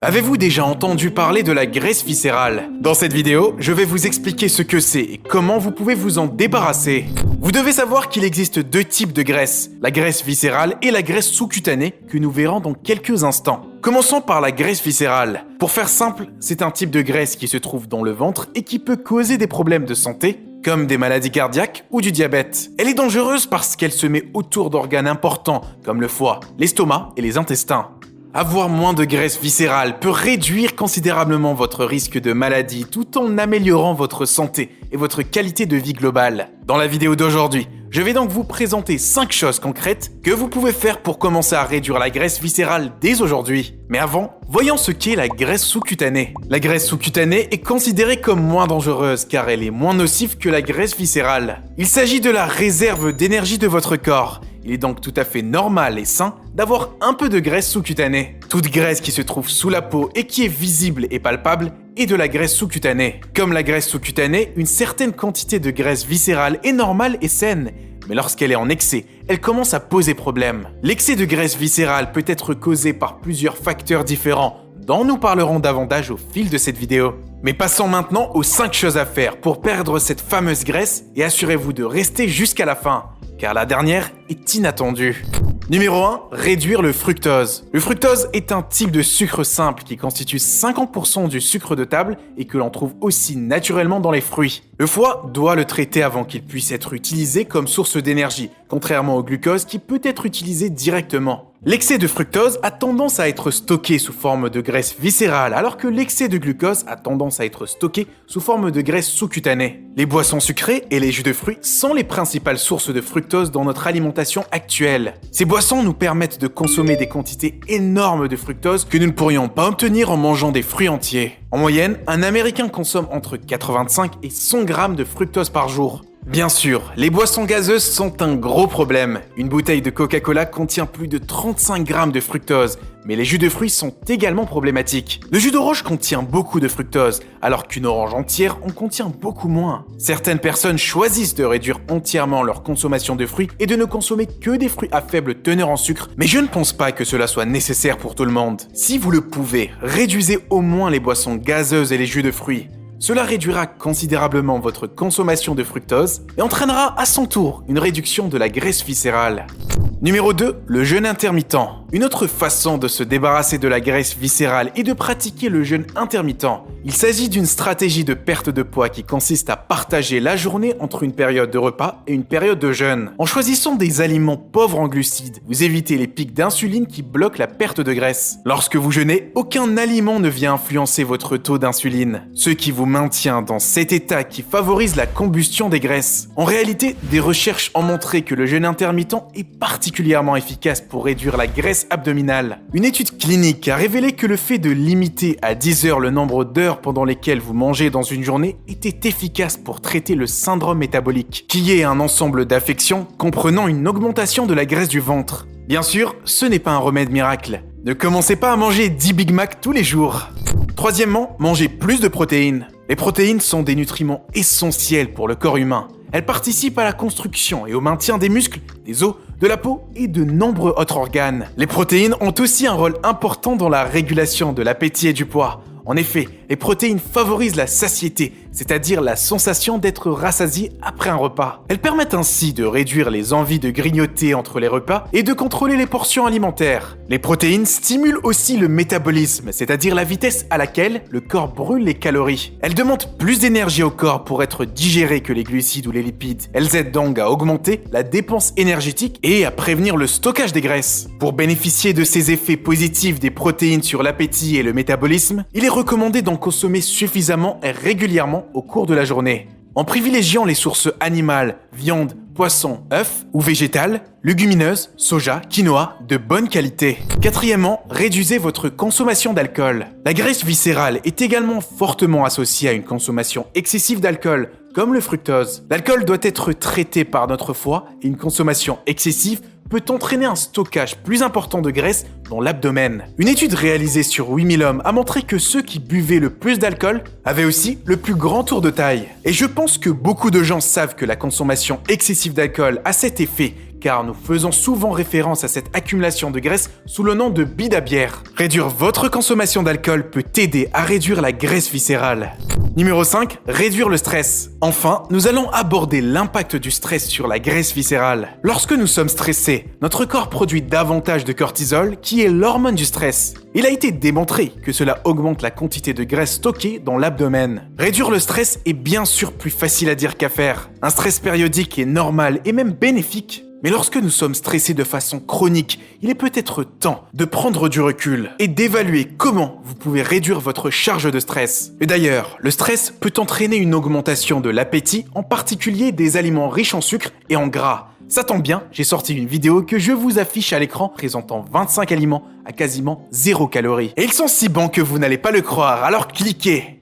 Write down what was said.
Avez-vous déjà entendu parler de la graisse viscérale? Dans cette vidéo, je vais vous expliquer ce que c'est et comment vous pouvez vous en débarrasser. Vous devez savoir qu'il existe deux types de graisse, la graisse viscérale et la graisse sous-cutanée que nous verrons dans quelques instants. Commençons par la graisse viscérale. Pour faire simple, c'est un type de graisse qui se trouve dans le ventre et qui peut causer des problèmes de santé, comme des maladies cardiaques ou du diabète. Elle est dangereuse parce qu'elle se met autour d'organes importants comme le foie, l'estomac et les intestins. Avoir moins de graisse viscérale peut réduire considérablement votre risque de maladie tout en améliorant votre santé et votre qualité de vie globale. Dans la vidéo d'aujourd'hui, je vais donc vous présenter 5 choses concrètes que vous pouvez faire pour commencer à réduire la graisse viscérale dès aujourd'hui. Mais avant, voyons ce qu'est la graisse sous-cutanée. La graisse sous-cutanée est considérée comme moins dangereuse car elle est moins nocive que la graisse viscérale. Il s'agit de la réserve d'énergie de votre corps. Il est donc tout à fait normal et sain d'avoir un peu de graisse sous-cutanée. Toute graisse qui se trouve sous la peau et qui est visible et palpable est de la graisse sous-cutanée. Comme la graisse sous-cutanée, une certaine quantité de graisse viscérale est normale et saine, mais lorsqu'elle est en excès, elle commence à poser problème. L'excès de graisse viscérale peut être causé par plusieurs facteurs différents, dont nous parlerons davantage au fil de cette vidéo. Mais passons maintenant aux 5 choses à faire pour perdre cette fameuse graisse et assurez-vous de rester jusqu'à la fin, car la dernière est inattendue. Numéro 1, réduire le fructose. Le fructose est un type de sucre simple qui constitue 50% du sucre de table et que l'on trouve aussi naturellement dans les fruits. Le foie doit le traiter avant qu'il puisse être utilisé comme source d'énergie, contrairement au glucose qui peut être utilisé directement. L'excès de fructose a tendance à être stocké sous forme de graisse viscérale, alors que l'excès de glucose a tendance à être stocké sous forme de graisse sous-cutanée. Les boissons sucrées et les jus de fruits sont les principales sources de fructose dans notre alimentation actuelle. Ces boissons nous permettent de consommer des quantités énormes de fructose que nous ne pourrions pas obtenir en mangeant des fruits entiers. En moyenne, un Américain consomme entre 85 et 100 grammes de fructose par jour. Bien sûr, les boissons gazeuses sont un gros problème. Une bouteille de Coca-Cola contient plus de 35 grammes de fructose, mais les jus de fruits sont également problématiques. Le jus d'orange contient beaucoup de fructose, alors qu'une orange entière en contient beaucoup moins. Certaines personnes choisissent de réduire entièrement leur consommation de fruits et de ne consommer que des fruits à faible teneur en sucre, mais je ne pense pas que cela soit nécessaire pour tout le monde. Si vous le pouvez, réduisez au moins les boissons gazeuses et les jus de fruits. Cela réduira considérablement votre consommation de fructose et entraînera à son tour une réduction de la graisse viscérale. Numéro 2, le jeûne intermittent. Une autre façon de se débarrasser de la graisse viscérale est de pratiquer le jeûne intermittent. Il s'agit d'une stratégie de perte de poids qui consiste à partager la journée entre une période de repas et une période de jeûne. En choisissant des aliments pauvres en glucides, vous évitez les pics d'insuline qui bloquent la perte de graisse. Lorsque vous jeûnez, aucun aliment ne vient influencer votre taux d'insuline, ce qui vous maintient dans cet état qui favorise la combustion des graisses. En réalité, des recherches ont montré que le jeûne intermittent est particulièrement efficace pour réduire la graisse abdominale. Une étude clinique a révélé que le fait de limiter à 10 heures le nombre d'heures pendant lesquelles vous mangez dans une journée était efficace pour traiter le syndrome métabolique, qui est un ensemble d'affections comprenant une augmentation de la graisse du ventre. Bien sûr, ce n'est pas un remède miracle. Ne commencez pas à manger 10 Big Mac tous les jours. Troisièmement, mangez plus de protéines. Les protéines sont des nutriments essentiels pour le corps humain. Elles participent à la construction et au maintien des muscles, des os, de la peau et de nombreux autres organes. Les protéines ont aussi un rôle important dans la régulation de l'appétit et du poids. En effet, les protéines favorisent la satiété, c'est-à-dire la sensation d'être rassasié après un repas. Elles permettent ainsi de réduire les envies de grignoter entre les repas et de contrôler les portions alimentaires. Les protéines stimulent aussi le métabolisme, c'est-à-dire la vitesse à laquelle le corps brûle les calories. Elles demandent plus d'énergie au corps pour être digérées que les glucides ou les lipides. Elles aident donc à augmenter la dépense énergétique et à prévenir le stockage des graisses. Pour bénéficier de ces effets positifs des protéines sur l'appétit et le métabolisme, il est recommandé d'en consommer suffisamment et régulièrement au cours de la journée. En privilégiant les sources animales, viande, poisson, œufs ou végétales, légumineuses, soja, quinoa, de bonne qualité. Quatrièmement, réduisez votre consommation d'alcool. La graisse viscérale est également fortement associée à une consommation excessive d'alcool, comme le fructose. L'alcool doit être traité par notre foie et une consommation excessive peut entraîner un stockage plus important de graisse dans l'abdomen. Une étude réalisée sur 8000 hommes a montré que ceux qui buvaient le plus d'alcool avaient aussi le plus grand tour de taille. Et je pense que beaucoup de gens savent que la consommation excessive d'alcool a cet effet, car nous faisons souvent référence à cette accumulation de graisse sous le nom de bide à bière. Réduire votre consommation d'alcool peut t'aider à réduire la graisse viscérale. Numéro 5, réduire le stress. Enfin, nous allons aborder l'impact du stress sur la graisse viscérale. Lorsque nous sommes stressés, notre corps produit davantage de cortisol, qui est l'hormone du stress. Il a été démontré que cela augmente la quantité de graisse stockée dans l'abdomen. Réduire le stress est bien sûr plus facile à dire qu'à faire. Un stress périodique est normal et même bénéfique. Mais lorsque nous sommes stressés de façon chronique, il est peut-être temps de prendre du recul et d'évaluer comment vous pouvez réduire votre charge de stress. Et d'ailleurs, le stress peut entraîner une augmentation de l'appétit, en particulier des aliments riches en sucre et en gras. Ça tombe bien, j'ai sorti une vidéo que je vous affiche à l'écran présentant 25 aliments à quasiment 0 calories. Et ils sont si bons que vous n'allez pas le croire, alors cliquez!